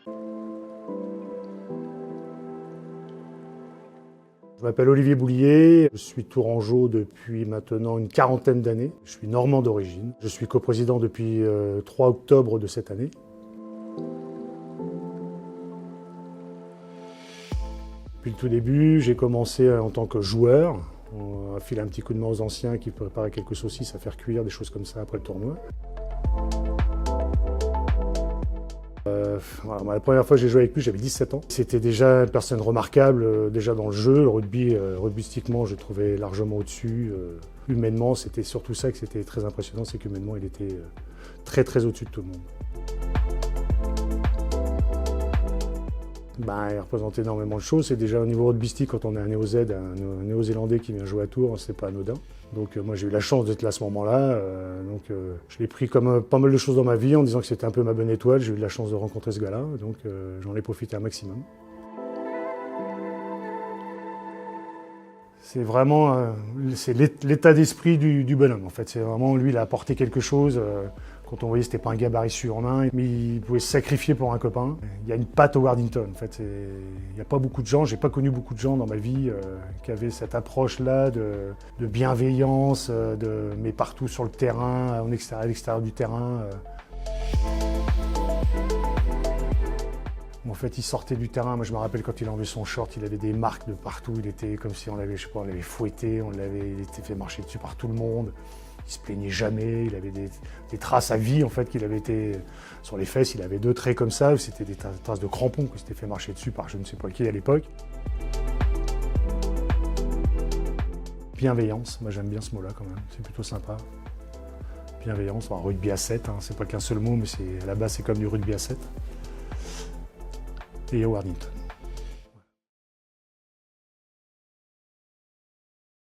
Je m'appelle Olivier Boulier, je suis tourangeau depuis maintenant une quarantaine d'années. Je suis normand d'origine. Je suis coprésident depuis 3 octobre de cette année. Depuis le tout début, j'ai commencé en tant que joueur. On a filé un petit coup de main aux anciens qui préparaient quelques saucisses à faire cuire, des choses comme ça après le tournoi. Voilà, la première fois que j'ai joué avec lui, j'avais 17 ans. C'était déjà une personne remarquable, déjà dans le jeu. Le rugby, rugbystiquement, je le trouvais largement au-dessus. Humainement, c'était surtout ça que c'était très impressionnant, c'est qu'humainement, il était très au-dessus de tout le monde. Il représente énormément de choses. C'est déjà au niveau rugbystique, quand on est un Néo-Z, un Néo-Zélandais qui vient jouer à Tours, c'est pas anodin. Donc moi j'ai eu la chance d'être là à ce moment-là. Je l'ai pris comme pas mal de choses dans ma vie en disant que c'était un peu ma bonne étoile. J'ai eu la chance de rencontrer ce gars-là, donc j'en ai profité un maximum. C'est vraiment l'état d'esprit du bonhomme en fait. C'est vraiment lui, il a apporté quelque chose. Quand on voyait, c'était pas un gabarit surhumain, mais il pouvait se sacrifier pour un copain. Il y a une patte au Wardington. En fait, il n'y a pas beaucoup de gens, j'ai pas connu beaucoup de gens dans ma vie qui avaient cette approche-là de bienveillance, mais partout sur le terrain, à l'extérieur du terrain. En fait, il sortait du terrain. Moi, je me rappelle quand il a enlevé son short, il avait des marques de partout. Il était comme si on l'avait, on l'avait fouetté, il était fait marcher dessus par tout le monde. Il se plaignait jamais. Il avait des traces à vie en fait qu'il avait été sur les fesses. Il avait 2 traits comme ça. C'était des traces de crampons qui s'étaient fait marcher dessus par je ne sais pas qui à l'époque. Bienveillance. Moi, j'aime bien ce mot-là quand même. C'est plutôt sympa. Bienveillance. Un rugby à 7. C'est pas qu'un seul mot, mais à la base, c'est comme du rugby à 7. Et au Wardington.